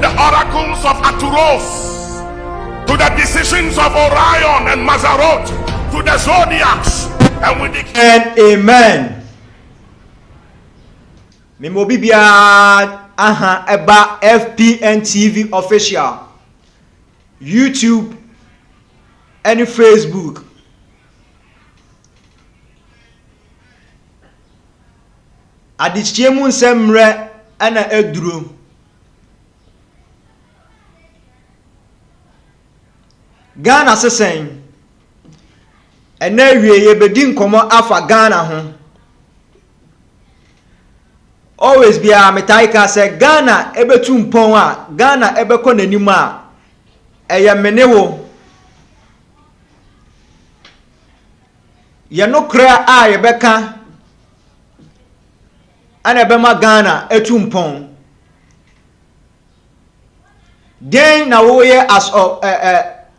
the oracles of Aturos, to the decisions of Orion and Mazarot, to the zodiacs, and we declare and amen. Mimobibia aha eba FPNTV official, YouTube and Facebook. ADEKYE mu nsemre ana eduro. Ghana sesen ena wie ye bedi nkomo afa Ghana ho. Always be a metaika say Ghana ebetu mpon a Ghana ebekọ nanim a eye menewo. Ye no kra a ye beka ana bema Ghana etu mpon. Den na wo ye as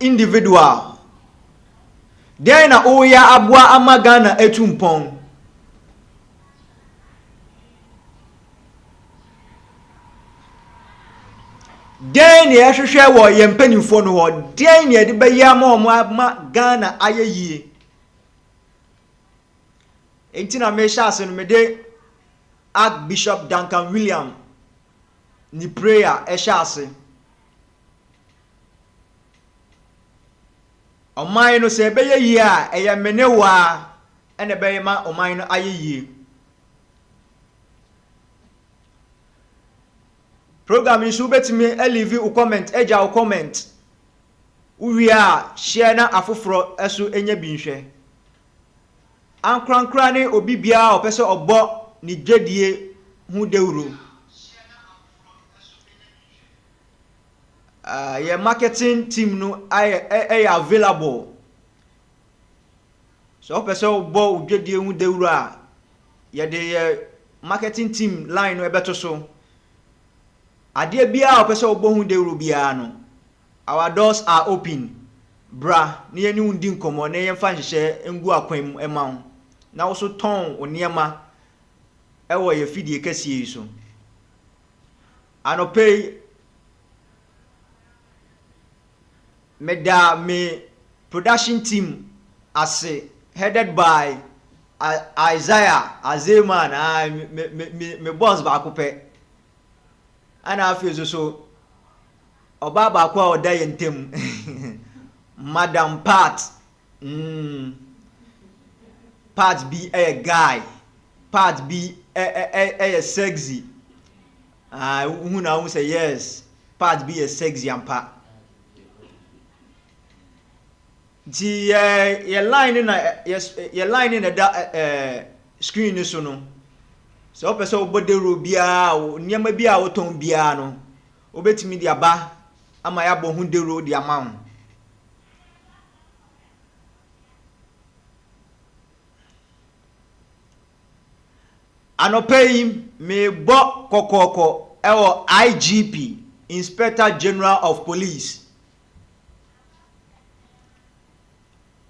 individual. Den na wo ye aboa ama Ghana etu mpon. Den ye hwehwe wo ye mpanimfo no ho. Den ye de be ya ma Ghana ayeyie. Entina me shase no me de Archbishop Duncan William ni prayer shase. Oman no se be ye a eye menewa ene be ma oman no ayeyie. Program is betimi leave u comment eja u comment. Uwi a share na afoforo eso enya binhwe. Ankrankra ne obi bia opese obo ni dwedie hu dewuro. Your marketing team no ay available. So opese obo dwedie hu dewuro a ye de marketing team line no ebeto so. Ade bia opese obo hu dewuro bia no. Our doors are open. Bra ne yeni undi nkomo ne yemfa nhye ngu akwam ema ho. Na wo so ton oniema ewo ye fidie kasie so. Anopay me production team ase headed by Isaiah Azeman me boss ba akopɛ ana afezo so oba ba kwa oda yentem Madam Pat Pat be a guy, Pat be a sexy. Who now say yes, Pat be a sexy and Pat. The your line in a screen is no. So person body rubia nyama bia oton bia no. Obetimi dia ba ama ya bo hu de ro dia ma. Anopay me bo kokoko ewo IGP, Inspector General of Police.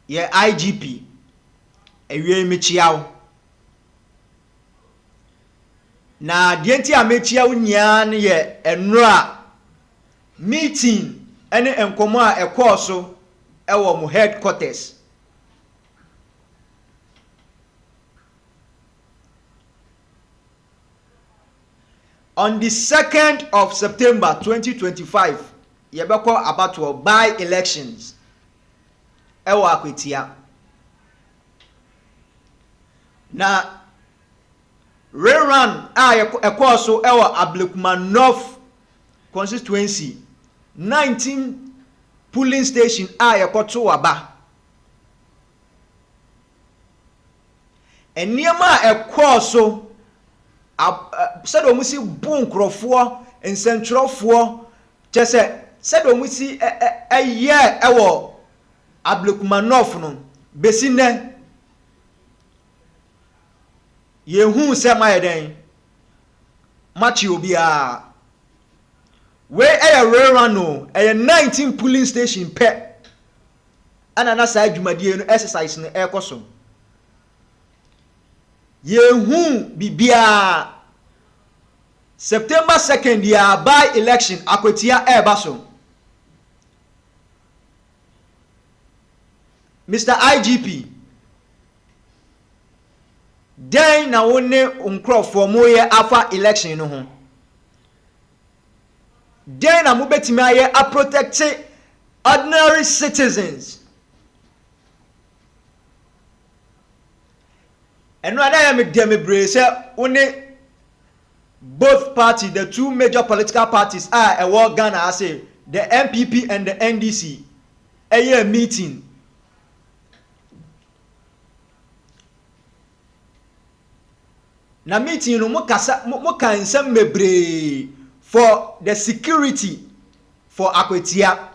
Ye IGP ewie mechiawo. Na dienti amechiawo nya ne ye enra meeting ene enkomo a ekoso ewo mo headquarters. On the 2nd of September 2025, yebeko about to by elections. Ewo Akwatia. Na rerun ekoso ewo Ablekuma North constituency 19 polling station yekoto waba. Eniema ekoso said omusi bu nkrofo nsentwerofo chese said omusi eye ewo Ablekuma North no besine yehu se mayeden machi obia we rerun no 19 polling station pe ana na sa adwumadie no exercise no ekoso yehu bibia September 2nd ya by election Akwatia Ebaso. Mr. IGP den na wone uncrofo moye afa election no ho. Den na mubetimi aye a protect ordinary citizens. And no ada me dem brace one both parties, the two major political parties are a war Ghana, I say the MPP and the NDC a meeting. Na meeting no mo kan nsem mebre for the security for Akwatia.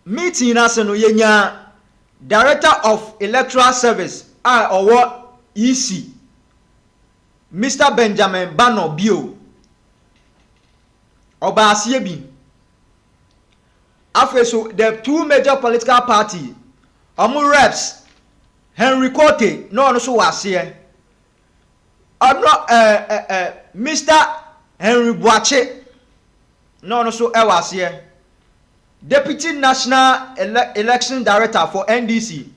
Meeting ase no yenya Director of Electoral Service owo EC Mr. Benjamin Bano Bio Oba Asiebi. After so the two major political party reps Henry Kote no so was here. Mr. Henry Boache no so was here. Deputy National Election Director for NDC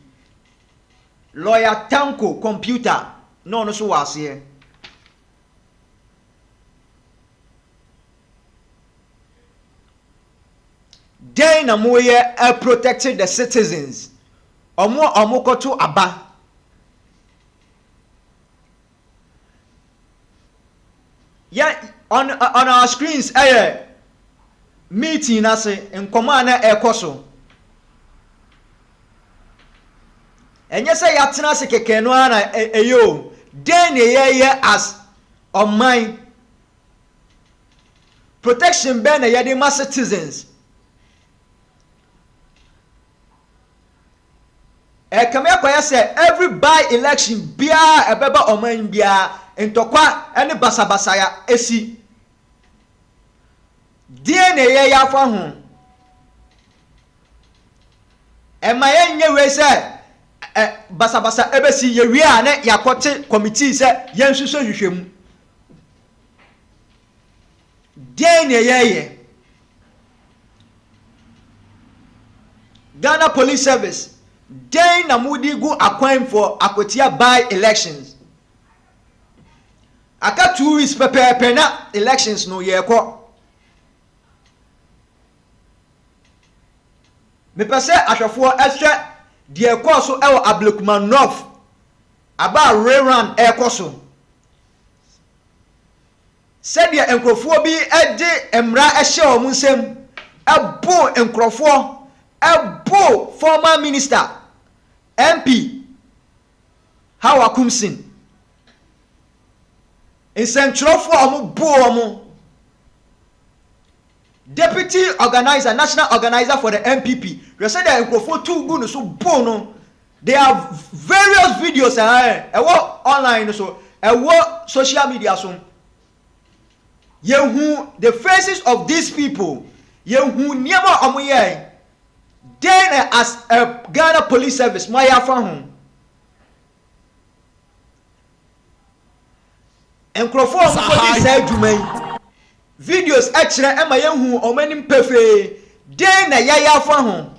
Lawyer Tanko Computer no so was here. They na moye protected the citizens. Omo koto aba. Yeah, on our screens meeting ase nkoma na ekoso. Enye se yatena se keke no ana eyo. Den na ye as on my protection ben na ye ma citizens. Kame akwaya say every by election bia ebeba oman bia ntokwa ene basabasa ya esi die na ye ya fa ho emaye nye we say basabasa ebesi ye wi a na yakote committee say yensuso hwehwem die na ye Ghana Police Service den na mudi go akwan for Akwatia by elections. Aka 2 weeks pepe na elections no ye ko. Me pese ahwefo ehwe de ko so e wo Ablekuma North aba rerun e ko so. Said de enkrofo bi ede emra ehye o munsem ebo enkrofo ebo former minister MP Hawa Kumsin in Central for Deputy Organizer, National Organizer for the MPP. You said that for 2 good so bono. There are various videos online so social media so. The faces of these people. Niama omuye. Then as a Ghana Police Service, my home. And Crawford said to me, videos extra and my young who many perfect. Then a yaya for home.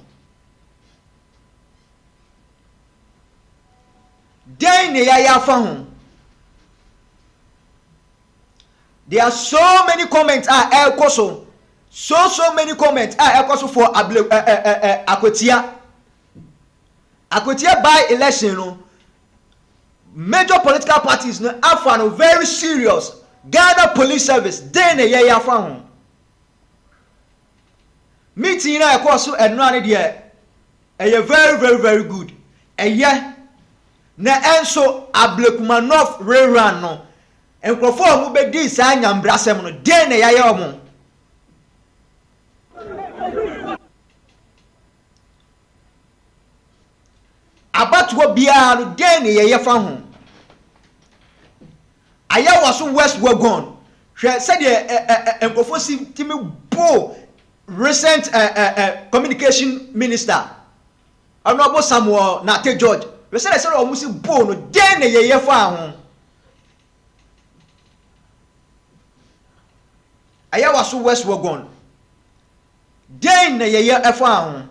Then a yaya for home. There are so many comments El Koso. So many comments also for Akwatia. Akwatia by election no major political parties no afa no very serious Ghana Police Service den ye ya fa ho meeting na ekoso eno ane de very good na enso Ablekuma North rerun no enkrofo mu be di sa nyambrasem no den ye ya omo abatwo bia no den ye fa ho aya waso West Wagon hwe said enkofo si timi bo recent communication minister Honorable Samuel Nate George we say say omo si bo no den na yeye fa ho aya waso West Wagon den na yeye efa ho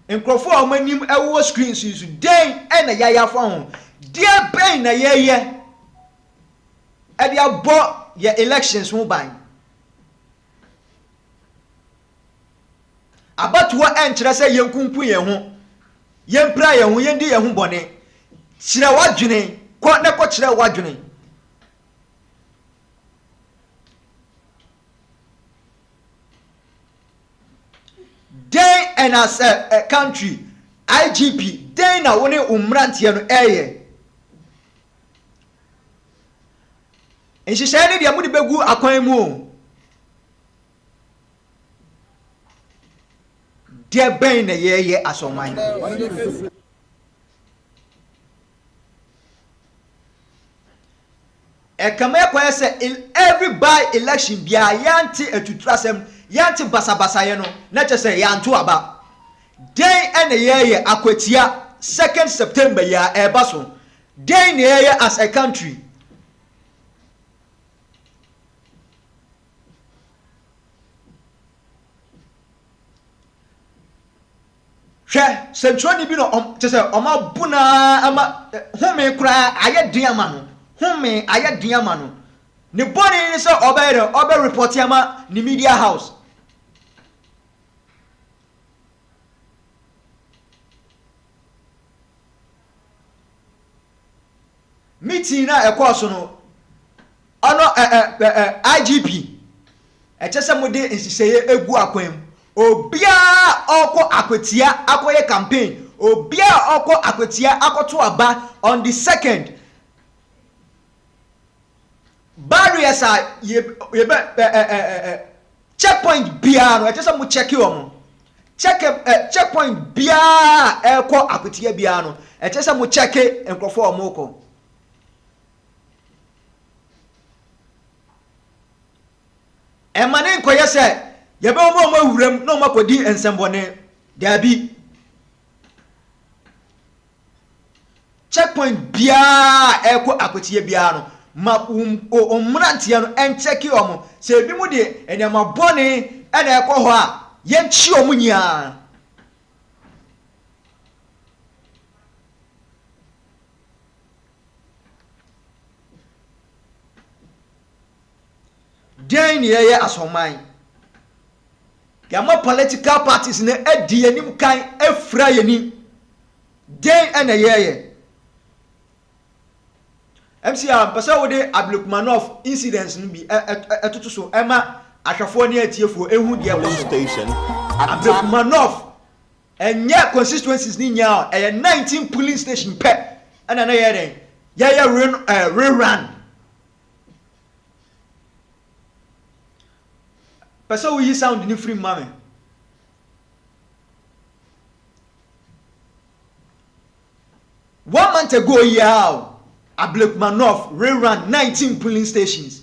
nkrofo a manim ewo screens su den na yaya fa ho dia ben na yeye e dia bo ye elections ho ban abatuwa enkyere sɛ yenkunku yɛn ho yempra yɛn ho yendi yɛn ho bɔne kyerɛ wadwene kɔ ne kɔ kyerɛ wadwene den and as a country IGP den na wone umrantie no ɛyɛ nhyehyɛ ne deɛ mode bɛgu akwan mu o dear ben na ye asoman e kama kwa say every by election bia yanti etutrasem yanti basabasa ye no na che say yanto aba den na ye Akwatia 2nd September ya eba so den na ye as a country hwe sentroni bi no te se oma buna ama home kra aye diama no home aye diama no ne boni ni se obe report ama ni media house meeting na ekoso no ono IGP chese mode nsiseye egu akwam obia oko Akwatia akoye campaign obia oko Akwatia akoto aba on the 2nd barriers are checkpoint bia no just mu check you checkpoint bia eko Akwatia bia no just mu check enkrofo omoko emane nkoye se yebe omo awuram na omo kodi ensembone dabi checkpoint bia eko Akwatia bia no ma omrantia no encheki omo se bi mu de enema bone ena eko ho a yenchi omo nyia den ye asoman yama political parties ne edi anim kan efra yani den ena yeye MCA pasa wo de Ablekuma incidents no bi etoto so ema ahwafo ne atiefo ehu de ebo station Ablekuma enye constituencies ni nya e 19 polling station pe ena na yere rerun pasa wo yi sound ni free mame one month ago Ablekuma rerun 19 polling stations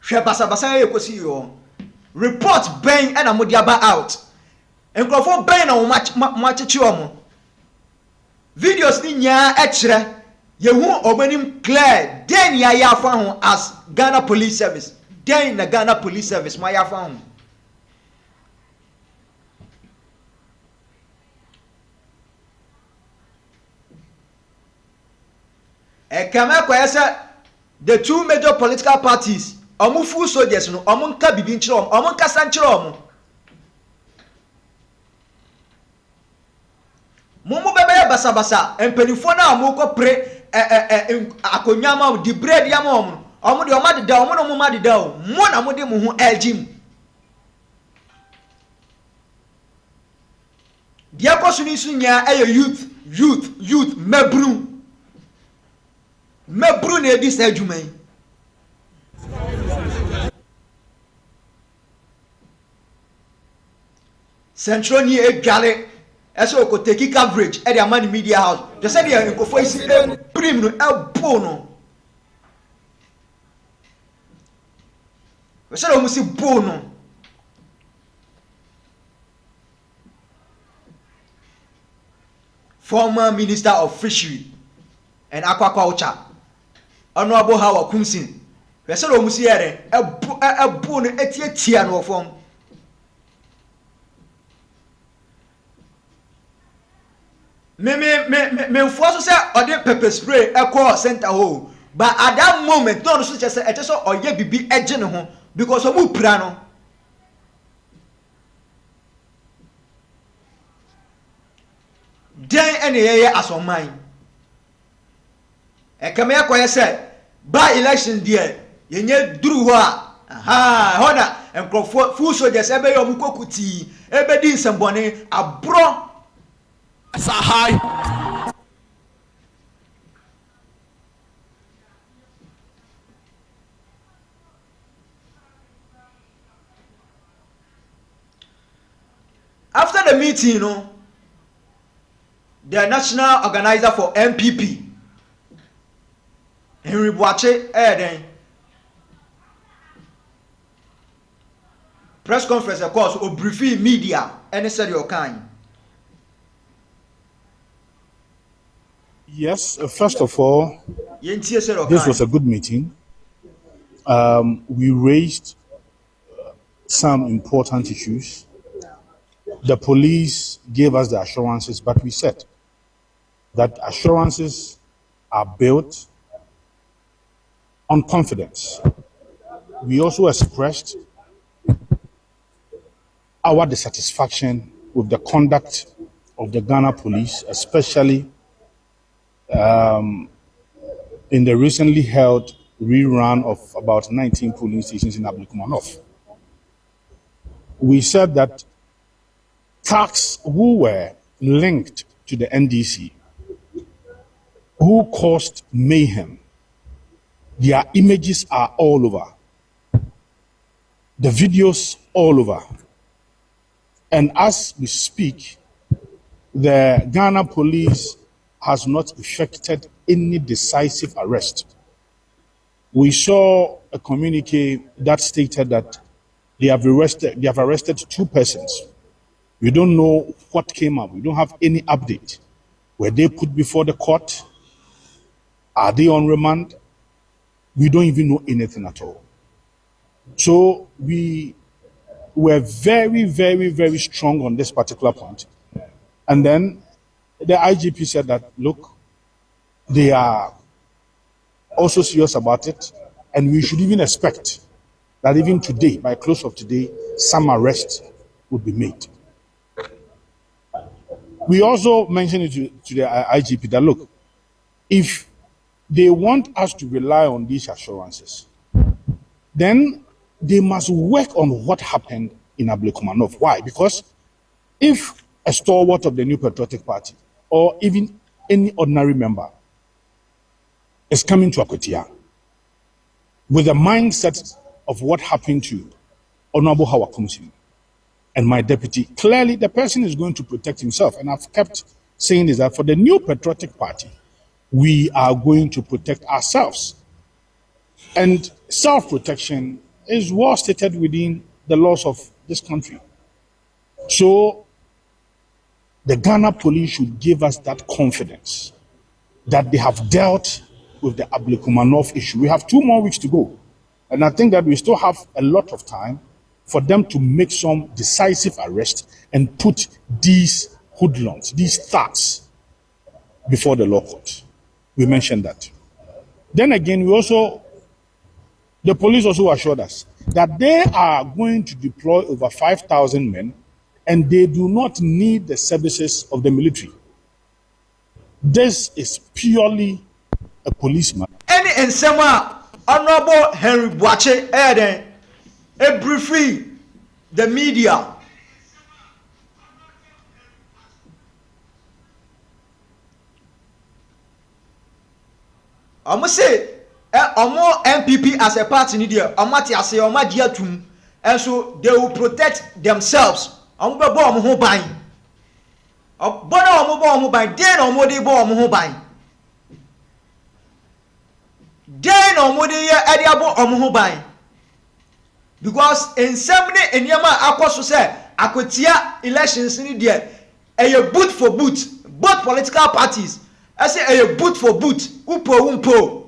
hwe basa ye kosi yo report ben and amodiaba out enkrofo ben na wo machechi omo videos ni nya ekire yehu obanim clear den ya yafa ho as Ghana Police Service den na Ghana Police Service ma yafa ho kama kwa say the two major political parties omu full soldiers no omu nka bibi nchire omu nka sanchire omu mumu bebe basa empenifo na omu ko pre akonyama di bread ya omu de omade da omu no mu made da o mu na mu de mu hu eljim dia ko suni sunya youth mebru na edi sa adwuman central ni edwale eso ko take coverage e dey man media house just say dey nkofo isi prim no ebo no we say o musi bo no former Minister of Fishery and Aquaculture, Honorable Howard Kumsin. Weselo musiere ebu no etia no form. Me force say ode pepper spray call center hole. But at that moment, don't so just say so oye bibi eje ne ho because omu pra no. Den ene ye asoman. E kama yakoye say by election there yenye duru ho a hona enkrofo full soldiers ebe yo mukokuti ebe di nsembone abro sa high. After the meeting, you know, the national organizer for MPP, Henry Boache, press conference, of course, or briefing media, and said your kind. Yes, first of all, this was a good meeting. We raised some important issues. The police gave us the assurances, but we said that assurances are built on confidence. We also expressed our dissatisfaction with the conduct of the Ghana police, especially in the recently held rerun of about 19 polling stations in Ablekuma. We said that thugs who were linked to the NDC, who caused mayhem, their images are all over, the videos all over. And as we speak, the Ghana police has not effected any decisive arrest. We saw a communique that stated that they have arrested 2 persons. We don't know what came up. We don't have any update. Were they put before the court? Are they on remand? We don't even know anything at all. So we were very, very, very strong on this particular point. And then the IGP said that, look, they are also serious about it, and we should even expect that even today, by close of today, some arrest would be made. We also mentioned it to the IGP that, look, if they want us to rely on these assurances, then they must work on what happened in Ablekuma. Why? Because if a stalwart of the New Patriotic Party or even any ordinary member is coming to Akwatia with the mindset of what happened to Honorable Howard Kumsin and my deputy, clearly the person is going to protect himself. And I've kept saying this, that for the New Patriotic Party, we are going to protect ourselves. And self-protection is well stated within the laws of this country. So the Ghana police should give us that confidence that they have dealt with the Ablekuma issue. We have 2 more weeks to go. And I think that we still have a lot of time for them to make some decisive arrest and put these hoodlums, these thugs, before the law court. We mentioned that. Then again, the police also assured us that they are going to deploy over 5,000 men and they do not need the services of the military. This is purely a policeman. Any NSEM Honorable Henry Boache a briefly the media. I'm say MPP as a party media. And so they will protect themselves. I'm going to buy. Because in some in Yama Akwaso say Akwatia elections in there a boot for boot both political parties. I say a boot for boot, upo umpo.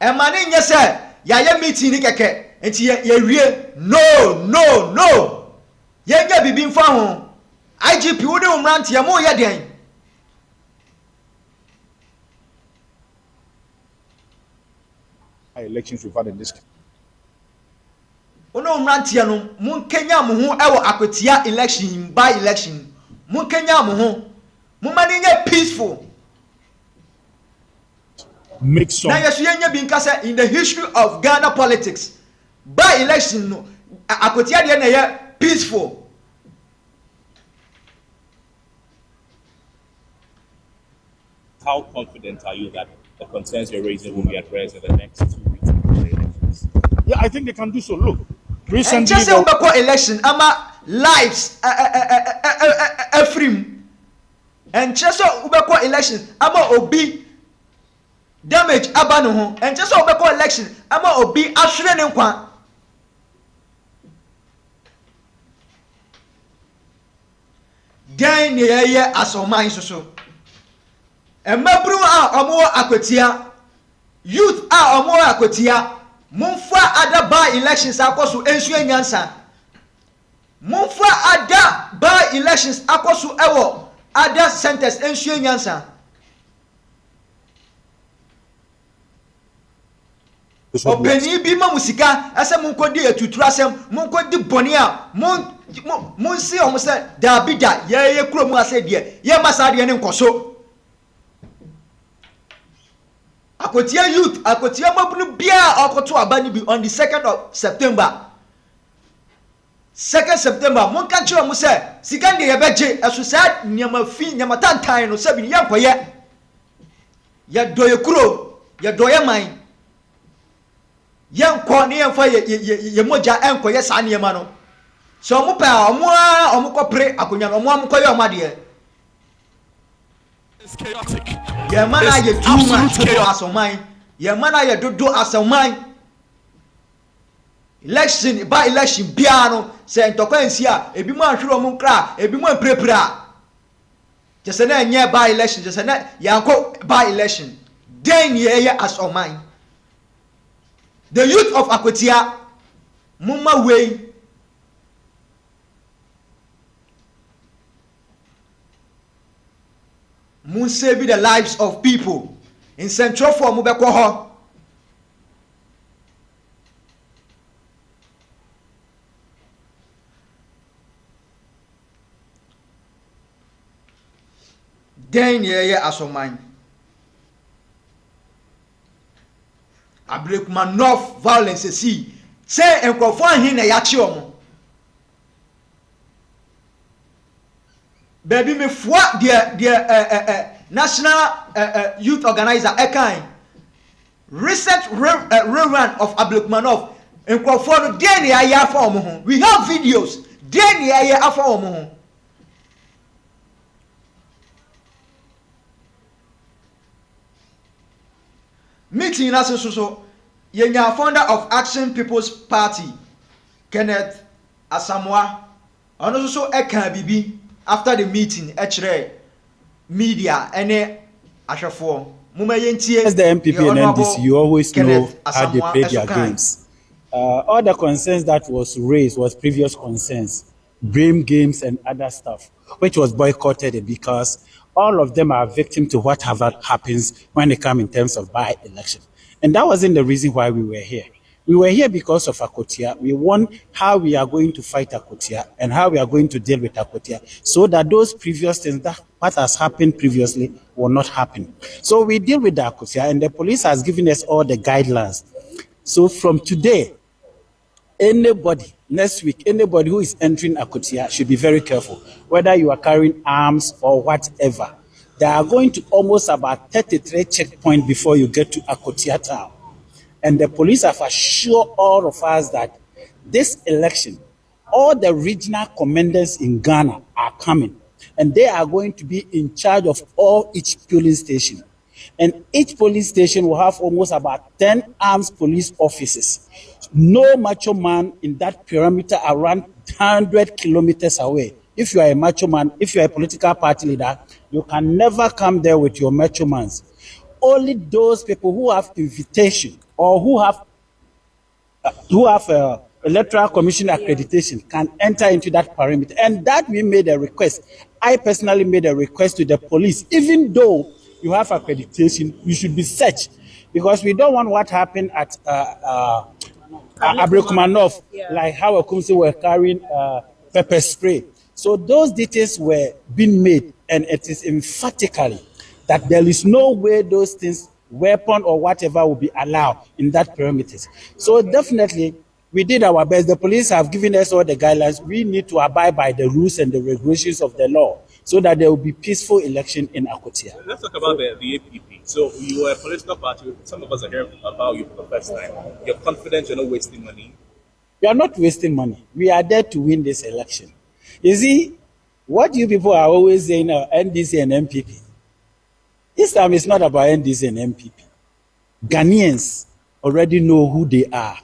And mani nye say ya meeting ni keke enti ye wie no ye nya bibi mfa ho IGP wo de umrante ya mo ye den elections we've had in this country. Ono umrante ya no mun kenya mo ho e wo Akwatia election by election mun kenya mo ho mun mani nye peaceful. Make some. Now in the history of Ghana politics, by election, no, Akwatia dey peaceful. How confident are you that the concerns you're raising will be addressed in the next 2 weeks before the elections? Yeah, I think they can do so. Look, recently, and just say we election, ama lives, free, and just say we election, ama obi. Damage abano ho and just obeko election ama obi ahwere ne nkwa dan ne ye asoman soso emabru a omo Akwatia youth a omo Akwatia mumfa ada by elections akoso ensu anyansa mumfa ada by elections akoso ewo ada centers ensu anyansa. Openi bi ma musika ase mun kodi etutura asem mun kodi boni a mun si o se da bida ye kuro mu ase de ye masa de ne nkoso Akwatia youth Akwatia mabunu bia okoto abani bi on the 2nd of September 2nd September mun kan chiro mu se sika de ye beje eso sa nyama fi nyama tantan no se bi ye nkoye ye doye kuro ye doye man yanko ne yemfa ye moja enko ye sa ne ma no so mo pa omo kopre akonya no mo amkoye omade It's chaotic. ye mana ye tuma do asoman ye mana ye dodo asoman election by election bia no se ntokwansi a ebi mo ahwero mo nkra ebi mo prepra just na nye by election just na yanko by election den ye asoman. The youth of Akwatia, mumma way, mun save the lives of people in Central for Mubekwaho. Then ye asoman. Ablekuma North violence see say enkofo ahin na yachi omo baby me fwa the national youth organizer ekan recent rerun of Ablekuma North enkofo no dey na ya afa omo ho we have videos dey na ya afa omo ho meeting na so yenya founder of Action People's Party Kenneth Asamoah ono so eka bibi after the meeting ekire media ene ahwefo muma yentie as the MPP and NDC you always know how they play their games. All the concerns that was raised was previous concerns, blame games and other stuff, which was boycotted because all of them are victim to whatever happens when they come in terms of by-election. And that wasn't the reason why we were here. We were here because of Akwatia. We want how we are going to fight Akwatia and how we are going to deal with Akwatia so that those previous things, that what has happened previously will not happen. So we deal with the Akwatia and the police has given us all the guidelines. So from today, anybody, next week, anybody who is entering Akwatia should be very careful, whether you are carrying arms or whatever. They are going to almost about 33 checkpoints before you get to Akwatia town. And the police have assured all of us that this election, all the regional commanders in Ghana are coming. And they are going to be in charge of each polling station. And each police station will have almost about 10 armed police officers. No macho man in that perimeter around 100 kilometers away. If you are a macho man, if you are a political party leader, you can never come there with your macho mans. Only those people who have invitation or who have electoral commission accreditation can enter into that perimeter. And that we made a request. I personally made a request to the police, even though you have accreditation, you should be searched, because we don't want what happened at Ablekuma North, like how Akumsi were carrying pepper spray. So those details were being made, and it is emphatically that there is no way those things, weapon or whatever, will be allowed in that perimeters. So definitely, we did our best. The police have given us all the guidelines. We need to abide by the rules and the regulations of the law so that there will be peaceful election in Akwatia. Let's talk about the APP. So you are a political party. Some of us are hearing about you for the first time. You're confident you're not wasting money? We are not wasting money. We are there to win this election. You see, what you people are always saying, NDC and MPP. This time it's not about NDC and MPP. Ghanaians already know who they are.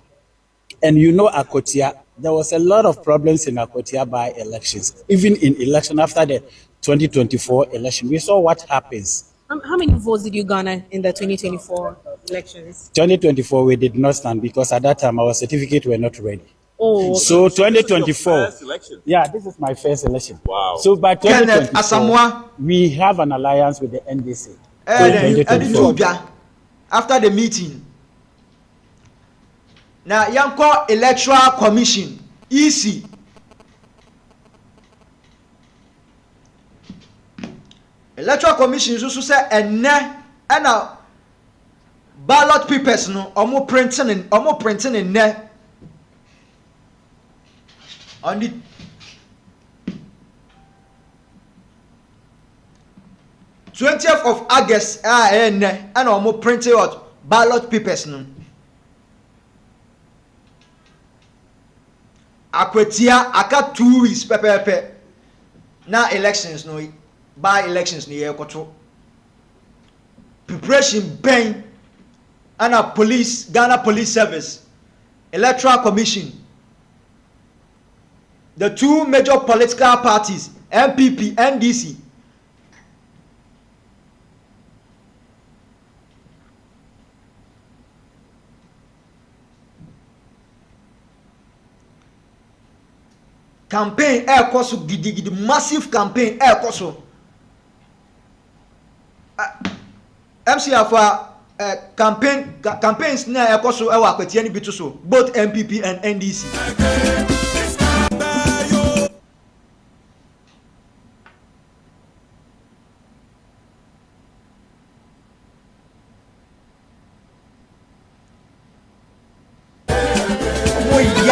And you know Akwatia, there was a lot of problems in Akwatia by elections. Even in election after the 2024 election, we saw what happens. How many votes did you garner in the 2024 elections? 2024, we did not stand because at that time our certificate were not ready. Oh, okay. So 2024, this is your first election? Yeah, this is my first election. Wow. So by 2024, we have an alliance with the NDC. After the meeting, now Yanko Electoral Commission, EC. Electoral Commission is also say and a ballot papers no omo printing in ne on the 20th of August and omo printing out ballot papers no. Akwatia aka 2 weeks pepe na elections no by elections ni yekoto preparation ben and a police Ghana Police Service, Electoral Commission, the two major political parties, MPP, NDC. Campaign air course gidi massive campaign air course. MCF campaigns na air course e wa Akwatia ni bitu so both MPP and NDC.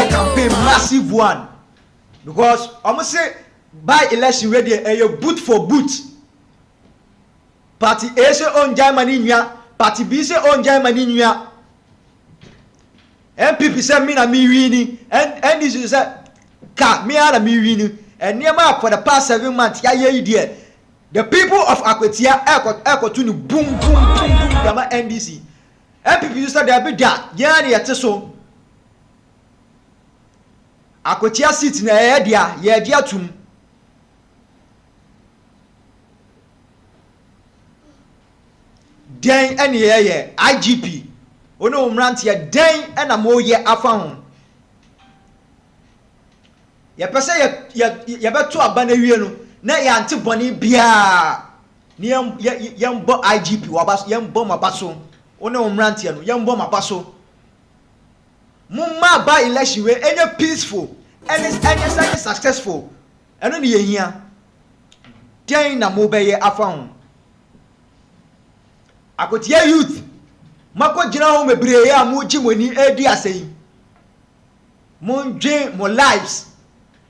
Campaign massive one. Because almost say by election ready a boot for boot. Party A say on Germany nya, party B say on Germany nya. MPP say me na me wini, and this is say ka me na me wini. And near for the past 7 months ya there. The people of Akwatia eko to boom boom boom boom gama NDC. MPP say they be da, ya na yete so. Akwatia seat na ye dia tum. Den ene ye IGP. Ono umrant ye den ena mo ye afa ho. Ye pese ye beto aba na wie no na ye ante boni bia. Ni ye mbo IGP wabas ye mbo mabaso. Ono umrant ye no ye mbo mabaso. Mumma by election we any peaceful any successful eno ne yehia den na mo be ye afa ho. Akwatia youth mako gina ho mebreye ya mo gimoni edi asei mon dream mo lives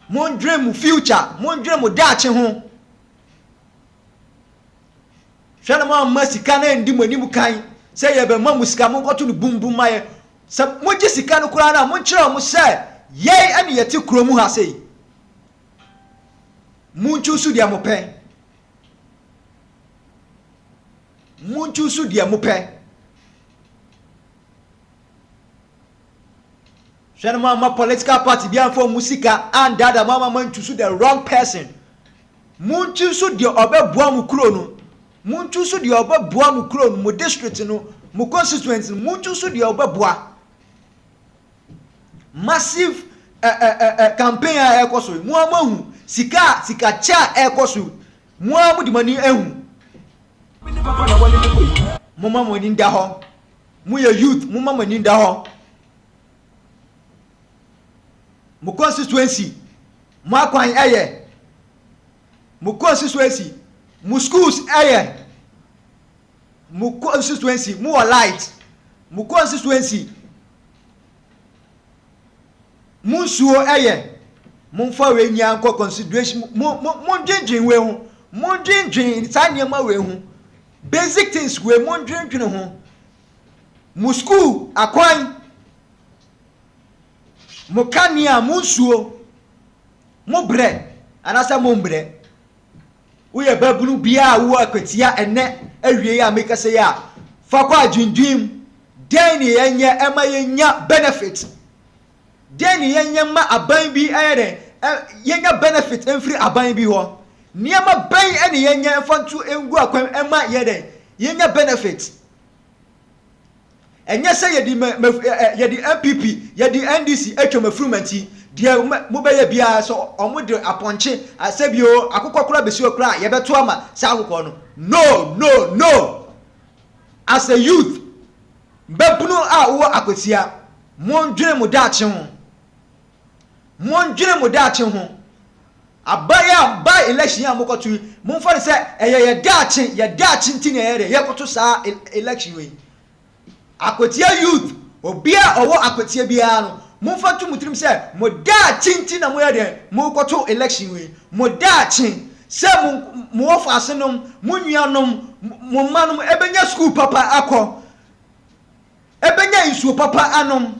mon dream mo future mon dream mo dache ho hwana ma masika na ndi moni mu kan say ye be ma musika mo koto no bumbum maye se mo gi sika no kura na mo kire mo say ye ane yeti kromu ha sei munchu su dia mo pe munchu su dia mo pe Shana mama political party bia for musika and dada mama man choose the wrong person. Mun choose the obeboa mu kuro no. Mun choose the obeboa mu kuro mu district no, mu constituency mun choose the obeboa. Massive campaign a ekoso. Mu amahu sika cha ekoso. Mu amu di mani ehu. Mu mama ni nda ho. Mu ye youth, mu mama ni nda ho. Mu constituency mu akwan eye mu constituency mu schools eye mu constituency mu light mu constituency mu suo eye mu fa we nya nko consideration mu dwendwen we ho mu dwendwen sanyema we ho basic things we mu dwendwen ho mu school akwan mukania munsuo mo bre anasa mo mbre wo ye babunu bia wo Akwatia ene awie ya make say ya fa kwa dwindwim den yenye ema yenya benefit den yenye ma aban bi ayere yenya benefit emfiri aban bi ho niema ban ene yenye fantu engu akwan ema yede yenya benefit enye say yedi MPP yedi NDC etwa mafrumanti de mo be ye bia so omo de aponche asebio akokokora besi okra ye beto ama sa akokọ no as a youth mbepunu a wo Akwatia mondwene mo daache ho abaya ba election ya mokotu mo fa se ye daache ntini ye koto sa election we Akwatia youth obia owo Akwatia bia no mo fa tu mutrim se mo da chinti na mo yede mo koto election we mo da chin se mo ofa asenom mo nuanom mo manom ebenya school papa akọ ebenya insuo papa anom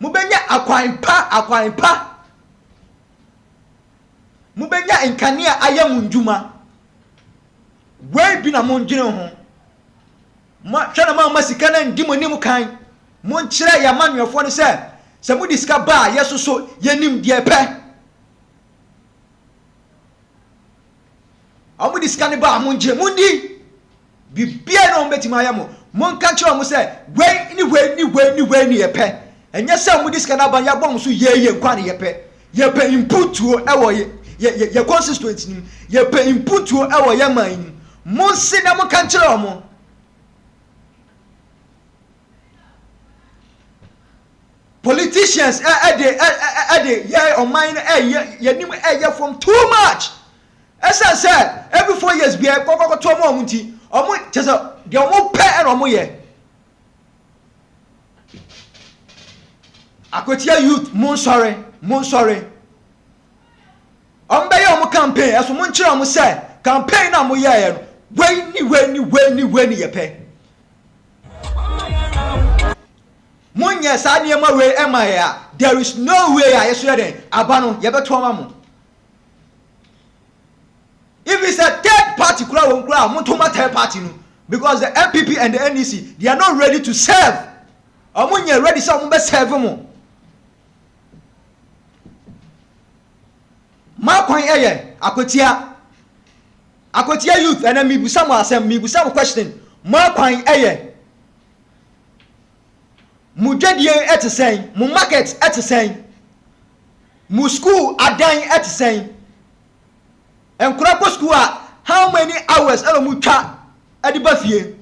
mo benya akwan pa mo benya nkania ayam ndwuma we bi na mo ndwene ho ma hwana ma masika na ndimo nim kan mo nkyere ya manuafo ne se mo diska ba yesoso yenim de pe amu diska ne ba mo nje mundi bibia na ometima ya mo nka kire mo se we ni ye pe enye se mo diska na ba ya bom so ye nkwa ne ye pe input wo ewo ye constituency nim ye pe input wo ewo ye man mo se na mo kan kire mo politicians yeah on mine yeah from too much. As I said, every 4 years be a cocoa to more munti or just the omo pe and omo ye. Akwatia youth mon sorry ombe ye omo campaign as mo nchira omo say campaign na mo ye we ni ye pe. Munye sa niema we ema ya there is no way I yeso den abano ye beto amamu. If it's a third party kura won kura montoma third party no because the MPP and the NDC they are not ready to serve. Omunye ready say omo be serve mo. Ma kwan eye Akwatia youth and me busa mo asem me busa mo question ma kwan eye mu dwadie etesen mu market etesen mu school adan etesen enkura ko school how many hours elo mu twa ediba fie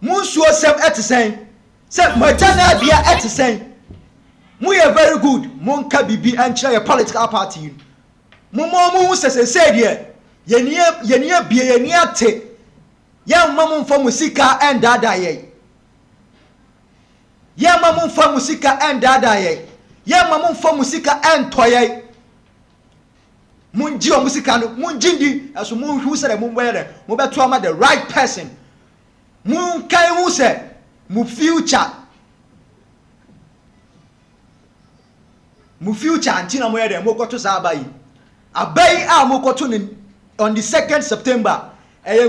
mu suo sem etesen se majana bia etesen mu ye very good mu nka bibi anchira your political party mu sese de ye bie ye ni ate ya mamu mfa musika endada ye ya mamu mfa musika endada ye ya mamu mfa musika entoye munji o musika no munjindi aso munhu se de munbere mo beto ama the right person mun kai hu se mu future antina mo yede mo koto sa abai a mo koto ni on the 2nd September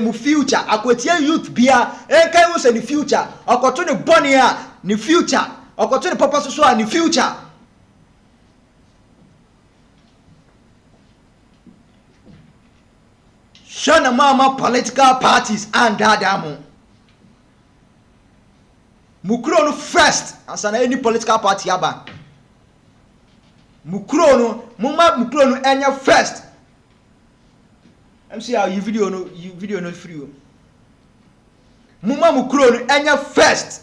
mu future Akwatia youth bia enkan wo se ni future okoto ne bone a ni future okoto ne papa so a ni future shana mama political parties and dadamu mukuro no first asana any political party aba mukuro no enya first MC you video no free mumma mukuro no enya first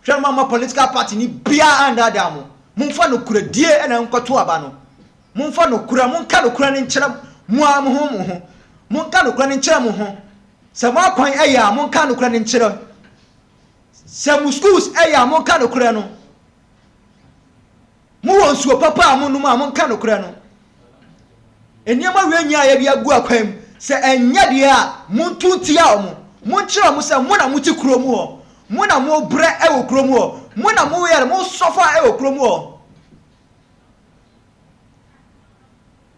shana mama political party ni bia and dadamu mumfa no kura die ena nkoto aba no mumfa no kura munka no kura ne nkyera munka no kura ne nkyera mo ho sama kwan eya munka no kura ne nkyera some schools eya munka no kura no mu won suo papa mo no ma munka no kura no eniama we nya ya bia gu akwam se enya de a muntuntia omo munkyera mo se mo na muti kuro mu ho mo na mo bre e wo kuro mu ho mo na mo yare mo sofa e wo kuro mu ho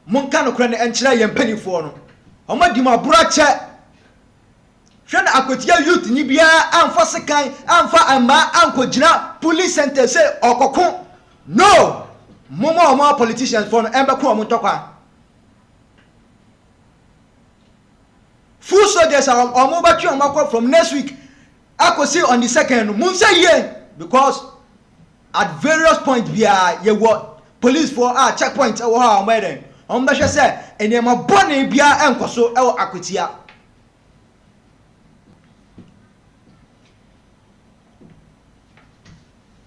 munka no kura ne enkyera ye mpanifo no omadi ma burache hwena Akwatia youth ni bia amfa sekan amfa ama ankogina police center say okoko no momo politicians for no embeko omo tokwa full soldiers are omo batwi omo from next week akosi on the second mun say ye because at various points bia ye what police for checkpoint e wo ha omo den omo be hwe say enema bone bia enkoso e wo Akwatia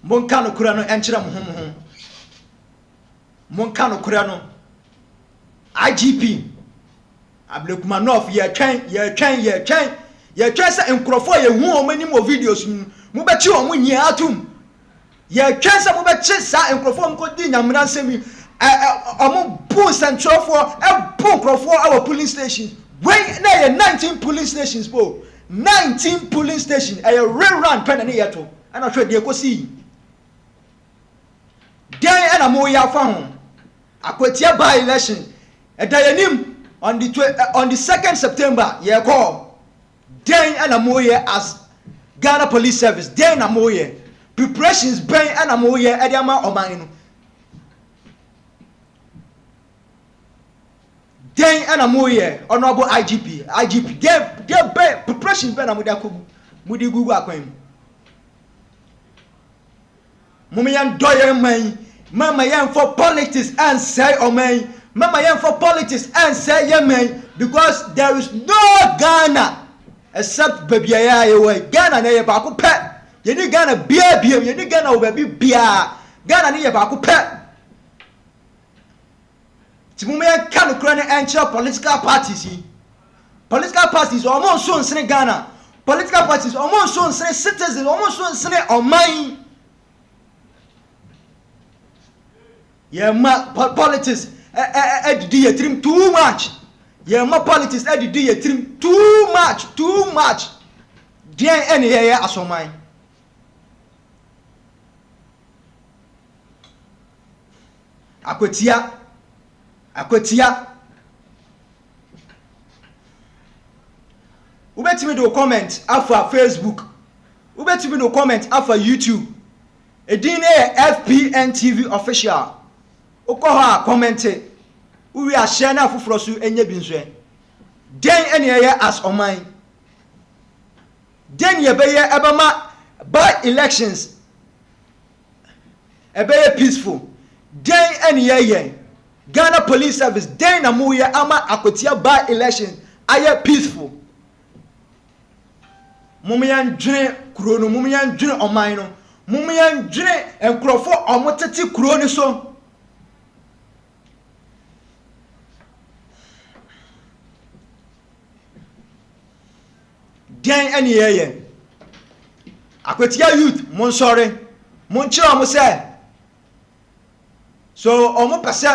monka no kura no enkyere mo ho monka no kura no IGP Ablekuma North ye twen se nkrofo ye hu o mani mo videos mu be chi o mu nyia atum ye twen se mu be chi sa nkrofo mko di nyamra nsemi omo bu centralfo bu nkrofo our police stations when na ye 19 police stations po 19 police stations a real run pen na ye to ana hwe de ekosi den ana mo ya fa ho Akwatia by election edayanim on the 2nd September ye call den ana mo ye as Ghana Police Service den na mo ye preparations ben ana mo ye ediama oman no den ana mo ye honorable IGP dey preparations ben na mo da ko mudi gugu akwan mumiyan doye man mama yan for politics and say oman mama yan for politics and say yemen because there is no Ghana except baby ya Ghana na ye ba ko pe ye ni Ghana bia ye ni Ghana o baby bia Ghana ni ye ba ko pe ti mumiyan kan kura ne enche political parties almost so nsene Ghana political parties almost so nsene citizens almost so nsene oman yeah, politics edidi ye trim too much. Yeah, politics edidi ye trim too much. Dear any here asomai. Akwatia. Ubetimi do comment after Facebook. Ubetimi do comment after YouTube. Edin FPNTV official. Okoha commented we are sharing afufro so enye binso den ene ye as oman den ye beye ebama by elections ebeye peaceful den ene ye Ghana Police Service den na mu ye ama Akwatia by election aye peaceful mumiyan dwene kuro no mumiyan dwene oman no mumiyan dwene enkrofo omotete kuro ni so den ene ye Akwatia youth mon sorry mon chira mo say so omo pese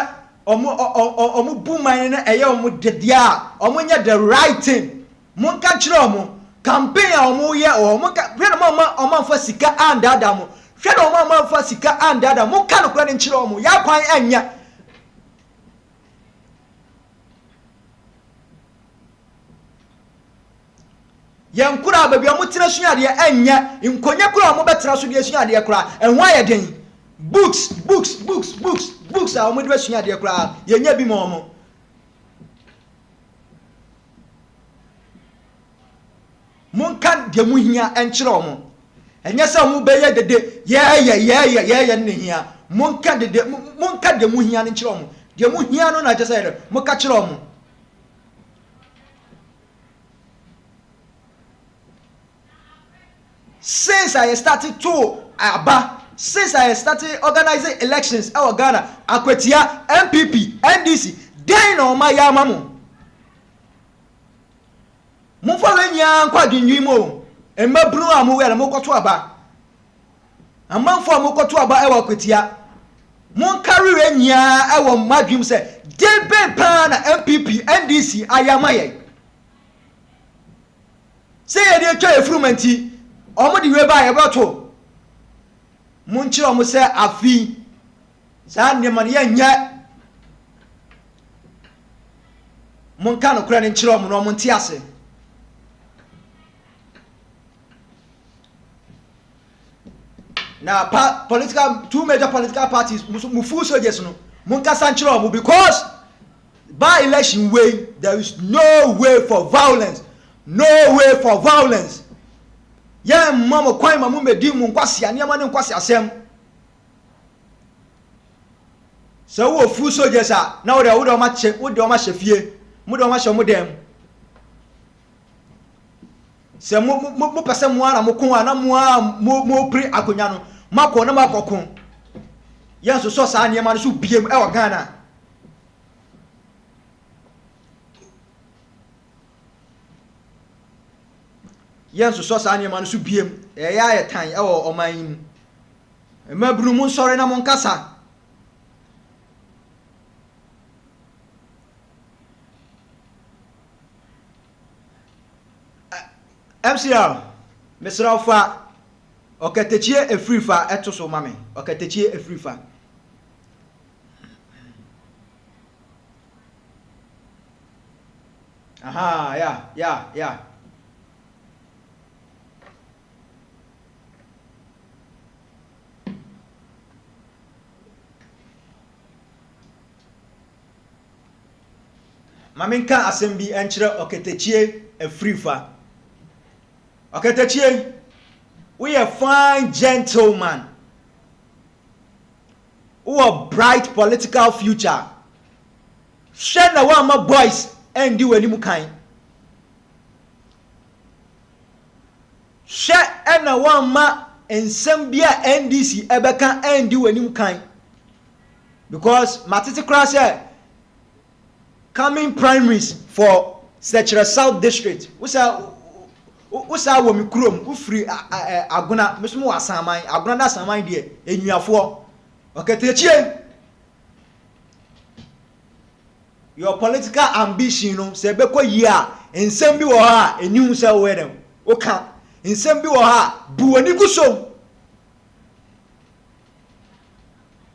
omo bu man na eye omo dedia omo nya the right thing mon ka chira omo campaign omo ye omo ka hwe na omo fa sika andada mo hwe na omo fa sika andada mo ka no kura ne chira omo ya kwan anya Yankura baby amutina sua de enya nkonya kura mo betena so de sua de kura enwa ye den books a mo de sua de kura yenya bi mo monka de mu hia enkyere mo enya se mo beye dede ye ne hia monka de mu hia ne kyere mo de mu hia no na je se mo ka kyere mo. Since I started since I started organizing elections our Ghana, Akwatia, MPP, NDC, then on my yamamu. Mufalenya kwa dinwimo, emabru amu ya mokoto aba. Amanfo amokoto aba ewa Akwatia. Mon carry enya ewa madwim se, debe pa na MPP, NDC ayamaye. Say ye dey twa efurumenti. Omo di we ba ye bato munchi omo se afi za ne man ye nya mun kan okura ne nchiro omo no omo nti ase na two major political parties mufu soldiers no mun ka san nchiro omo because by election way there is no way for violence. Ya mama kwai mamu medi mu nkwase aniama ne nkwase asem so wo fu soldiers na wo de ma che wo de ma chefie mu de ma che mu dem se mu pese mu ana mu kun ana mu pri akonya no mako na makokon ya so sa aniama no so biem e wo Ghana. Yes, so sa man so biem ya tan e wo oman mabru mu sore na mon kasa MCR Mr. Fa okatechie efrifa etoso mame okatechie efrifa aha ya Maminka assembly enchire oketechie efrifa. Oketechie, we a fine gentleman who a bright political future. Share na one my boys and do any mukain. Share na one ma ensembia NDC ebeka and do any mukain. Because Matiti Krashe coming primaries for Secretary South District. Usa wo mi krom ufri aguna mesmo asaman aguna da asaman de enuafo oketechie your political ambition no se be koyi a ensem bi wo ha enihun se wo dem oka ensem bi wo ha buwani gusom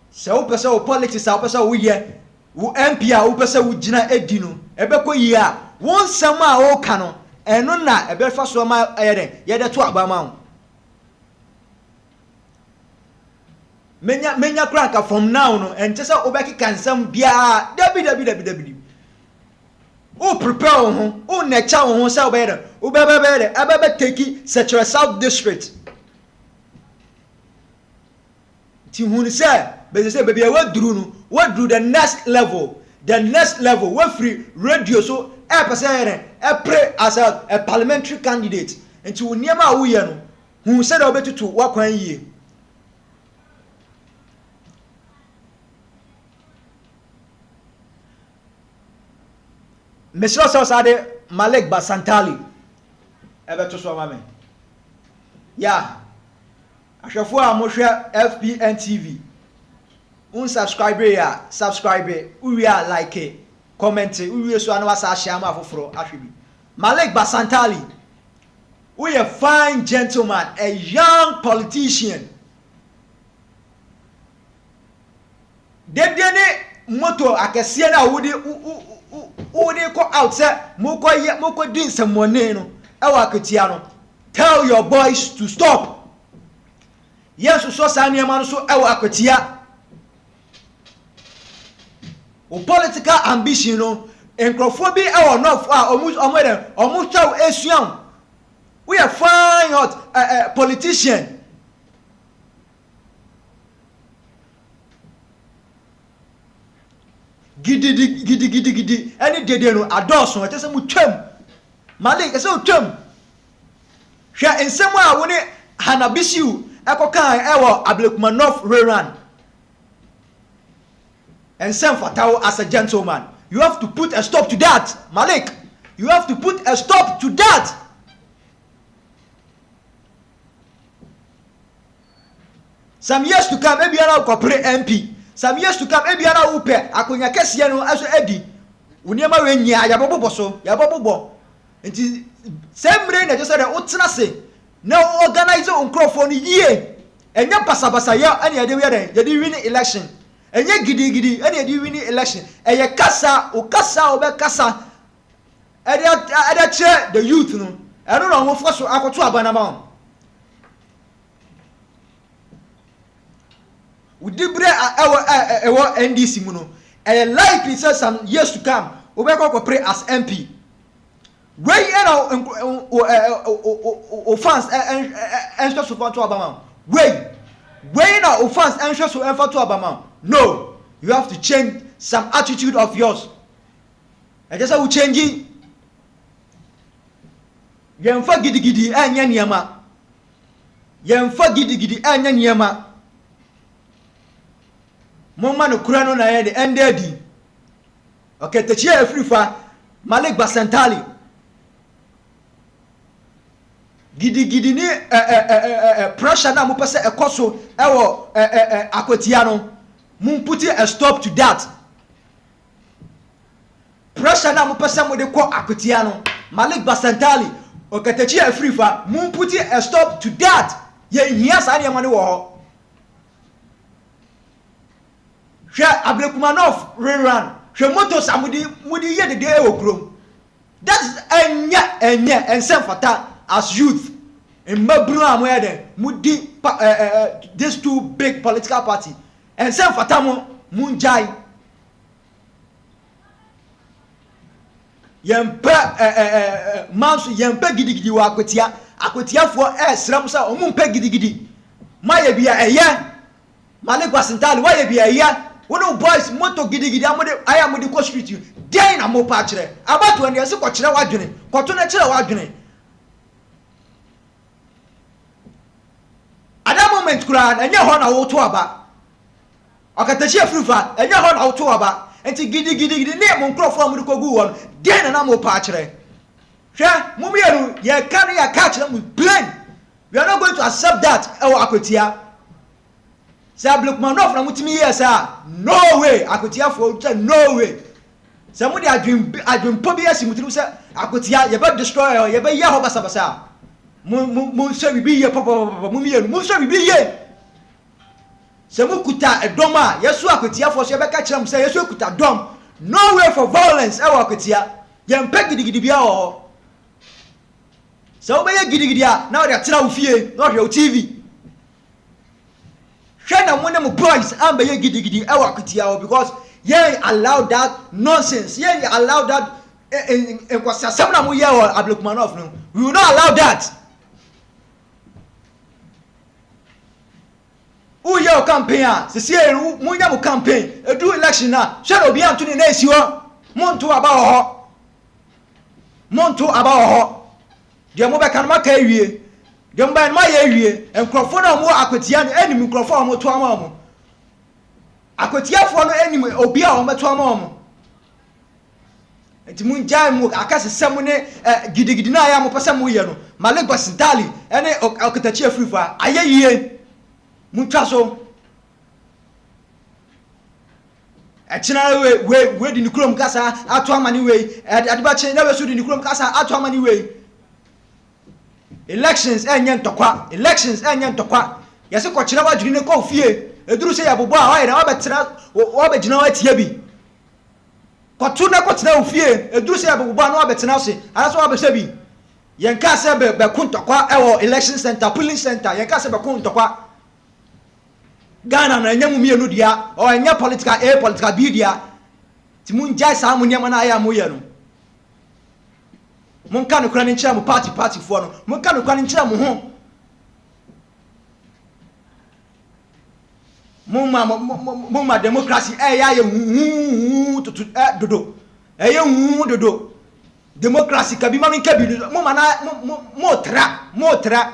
se wo pese wo politics a wo pese wo ye wo MP a wo pese wo gina edi no ebe koyi a won sem a wo ka no eno na ebe fa so ma ayeden ye de to abama ho menya kranka from now no ente se obeki kansam bia dabi o prepare ho o necha ho se obede obebe abebe take Secretary South District ti hunu se be se bebe we duru the next level we free radio so e person e pray as a parliamentary candidate enti wo niam a wo ye no hu se da obetutu wakwan yie Mr. Sosade Malik Basantali ebeto so mame ya ahwefo a mo hwe FPNTV unsubscribe ya subscribe uwi a like comment uwi so anwa sa share ma foforo ahwebi Malik Basantali we a fine gentleman, a young politician. Dedene moto akese na wodi ko outside moko din semone no ewa Akwatia no tell your boys to stop. Yes so sa niema no so ewa Akwatia. O political ambition no enkrofo bi ewa north almost tell esuan. We are fine out politician. Gidi any dede no adoso e tese mu twam Malik e se twam hwa ensem a woni Hanabisiu ekokan ewo Ablekuma North Rerun ensem fatawo as a gentleman. You have to put a stop to that, Malik. You have to put a stop to that. Some years to come maybe ana ukopre MP. Some years to come maybe ana upe akonya kese no aso edi. Uniema we nyia ya bobo so, ya bobo. Nti sembre na just say utena se na organize onkrofo no yie. Enya pasabasa ya ani ade we dey win election. Enye gidi ani ade win election. Eye kasa obe kasa. Ade che the youth no. Eno no ho foso akoto abanama. Udibre ewo NDC mu no. Likely say some years to come obeko pray as MP. Where fans and so far to Abama. Where now fans and so far to Abama. No, you have to change some attitude of yours. I just will change it. Yemfa gidi anya niama. Yemfa gidi anya niama. Moma no kura no na ye de endedi. Okay, techie afrifa Malik Basantali. Gidi ni pressure na mo pese ekoso ewo Akwatia no. Mun put a stop to that. Pressure na mo pese mo de ko Akwatia no. Malik Basantali. Okay, techie afrifa mun put a stop to that. Ye hia sa ne mo ne wo ho. Hwe Ablekuma North Rerun. Hwe motos amudi ye de e okrom. That's enya ensem fata as youth. In mabru amwede mudi these two big political party. Ensem fata mo munjai. Yempe manso yempe gidi wa Akwatia fo sram sa omumpe gidi. Maye bia eye. Malik Basantali waye bia eye. One boys moto gidi amode aya mode ko street you den na mo pa kire abatu ande se ko kire wadwene ko to na kire wadwene ada moment kura enye ho na wo to aba akatachi afrifa enye ho na wo to aba enti gidi ne mo nkrofo amode ko gu won den na mo pa kire hwe mo mieru ye kan ya ka kire mo plain. We are not going to accept that Akwatia. Say Ablekuma North na mutimi yes no way. Akwatia for say no way. Say mo dey adwin po bi asi mutimi say Akwatia ye be destroy ye be ye ho basa mo say bibi ye papa mo mi ye mo say bibi ye. Say mo kuta edom a yesu Akwatia for say be ka kire mo say yesu kuta dom. No way for violence Akwatia. Ye mpeg gidi bia ho. So be ye gidi a na dey atira wo fie na hwe TV. Shana one of boys and be gidi Akwatia because ye allow that nonsense. Ye allow that in Kwasa mo ye or Ablekuma North no. We will not allow that. Who your campaign? Se see mo nya mo campaign. E do election na. Share obi antuni na esi ho. Monto aba ho. Monto aba ho. De mo be kan maka ewie. Demba ma ye wie enkrofo na mo Akwatia no enim enkrofo mo to ama mo Akwatia fo no enim obi a o meto ama mo enti mun jai mo akase sem ne gidi na ya mo pese mo ye no Malik Basantali ene okatachi afrifa ayeye mun twa so echina we di nikrom kasa ato ama ni we adiba chen na we so di nikrom kasa ato ama ni we. Elections enyen tokwa yese ko kire wadwini ne ko fie eduru se yabobo a waye na wabetena watie bi ko tu na ko tena fie eduru se yabobo a na wabetena se ara so wabese bi Yenka se be kuntokwa ewo election center, polling center, yenka se be kuntokwa. Ghana na nyam mienu dia, o enya political A, political B dia. Ti mun jai sa mun nyama na aya mo ye no. Mun ka no kra ni nkyira mo party fo no. Mun ka no kra ni nkyira mo ho. Mumma democracy ya tutu dodo dodo democracy kabi mami kabi mumma na motra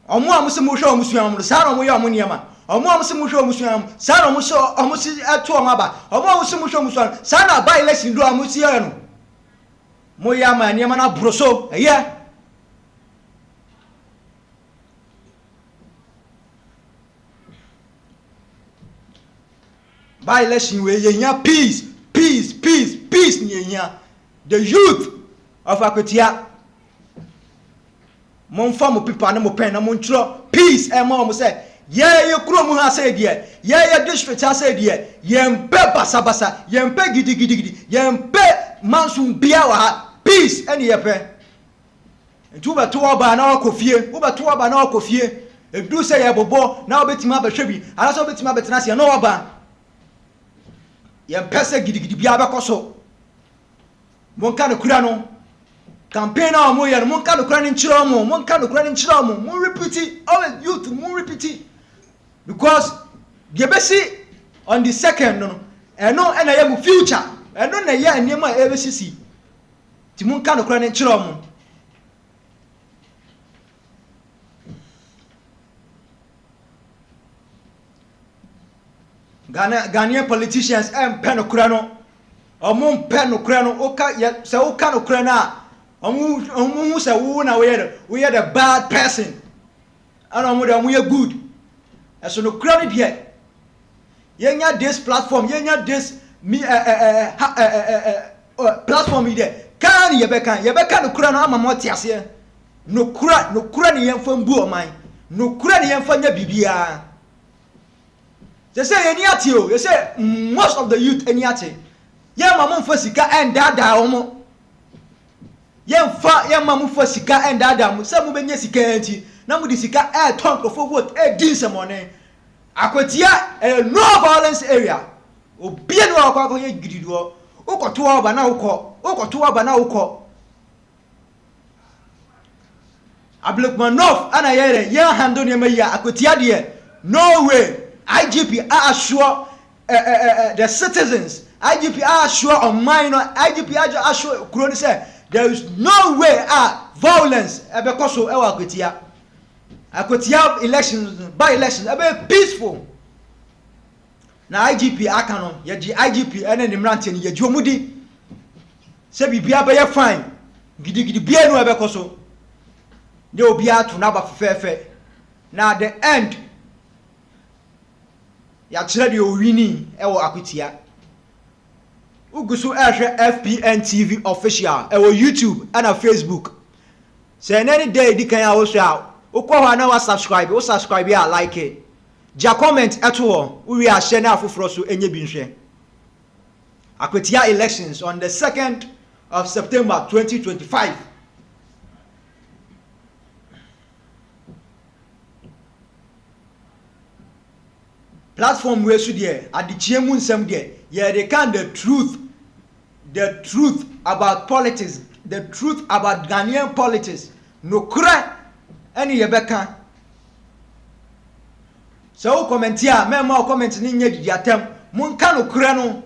omo amusi mu hwe omusu am sa na omo ye omo niema omo amusi mu hwe omusu am sa na omo so omusi eto omo aba omo amusi mu hwe omusu am sa na ba election do amusi ye no mo ya ma niema na broso by election we yenya peace yenya the youth of Akwatia mon fam people na mo pen na mon tro peace e ma mo say ye kuro mu ha say die ye district ha say die ye mpe basa ye mpe gidi ye mpe mansun bia wa ha peace ene ye pe ntu ba to oba na akofie wo ba to oba na akofie edu say ye bobo na obetima ba hwebi ala so obetima betena se no oba pese gidi bia be koso mon ka no kura no campaign na mo ye mon ka no kura ni nchiro mo mon ka no kura ni nchiro mo mon repeat it always youth mon repeat it because the besi on the second no eno na ye mu future eno na ye anima e be sisi ti mon ka no kura ni nchiro mo Ghanaian politicians penokrano omum penokrano oka se oka no krana omu se wo na we the bad person and omu de we good so no krani de yenya this platform yenya this platform ide kan ye beka no krano ama mo tiase no kura ne yemfa mbu oman no kura ne yemfa nya bibia. They say any o. They say most of the youth any ati. Ye mamu fo sika endada omo. Ye mamu fo sika endada mu. Se mu benye sika enti. Na mu di sika ton krofo vote din semone. Akwatia no violence area. Obi no akwa ye gidido. Ukoto oba na uko. Ablekuma North ana yere ye hando ne meya Akwatia de no way. IGP are assure the citizens. IGP are assure on minor. IGP are assure Kuroni say there is no way violence because of Akwatia elections by elections be peaceful. Na IGP akanon ye IGP ene nimrante ni ye jomudi se bibia be ye fine gidi bia no because de obi atu na ba fefe na the end ya kire de owini ewo Akwatia ugusu FPNTV official ewo YouTube and Facebook say any day di kan ya wo so a ukwo na wa subscribe ya like it ja comment eto we are share na afoforo so enye bi nhwe Akwatia elections on the 2nd of September 2025. Platform we should there at the Chiemu nsem there. Yeah, they can the truth about politics, the truth about Ghanaian politics. No kura any yebeka. So comment here, me ma comment ni nye di atem. Mun ka no kura no.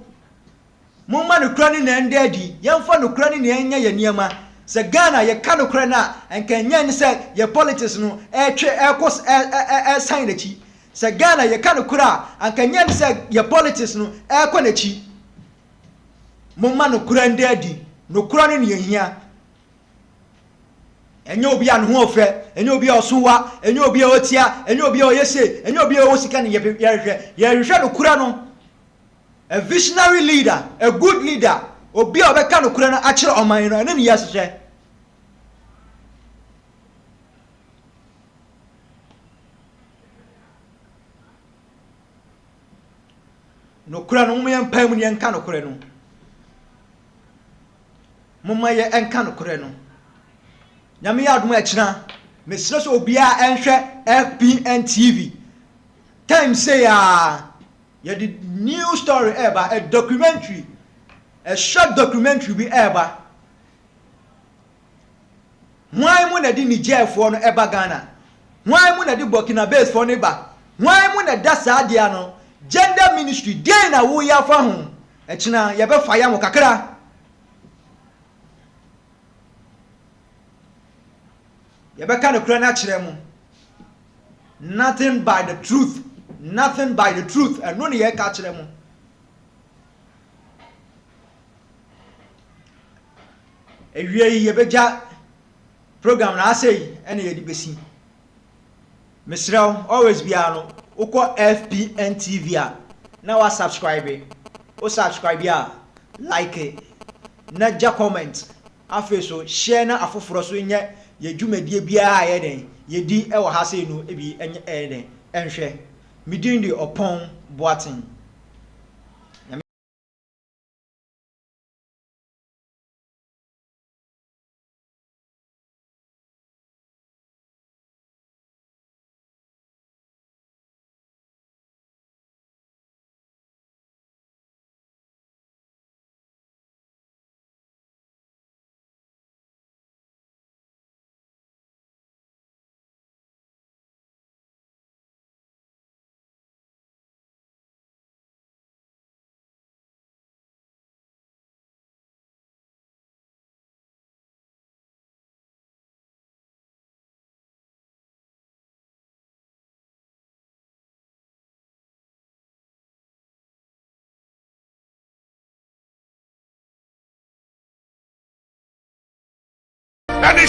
Mun ma no kura ni na ende di. Yemfa no kura ni na enya ye niema. Se Ghana ye ka no kura na enka nya ni se ye politics no twe ekos sign the chi. Se Ghana ye ka no kura anka nya ni se ye politics no ekɔ na chi. Mun ma no kura ende di. No kura ni ye hia. Enye obi an ho ofe, enye obi osowa, enye obi otia, enye obi oyese, enye obi osika ni ye hwehwe no kura no. A visionary leader, a good leader, obi obeka no kura no akire oman no ene ni yasehwe. No kura no mo yempa mu ni enka no kura no. moma ye enka no kore no nyame ya adom akina mesre so obia enhwe FPNTV time say ya the new story about a documentary, a short documentary be eba why mo na di Niger for no eba Ghana, why mo na di Burkina Faso for no eba, why mo na da sadia no gender ministry dey na wo ya fa ho ekina ya be fa ya mo kakra ya be kan kura na kire mo nothing by the truth, nothing by the truth, and no ne ye ka kire mo ewie ye beja program na asay ene ye di besi mesraw always be ano uko FPNTV a na wa subscribe o subscribe ya like na ja comment afi so share na afoforo so nye ye dwumadie bia ye den ye di e wo ha say no e bi enye den enhwe midin di opon boatin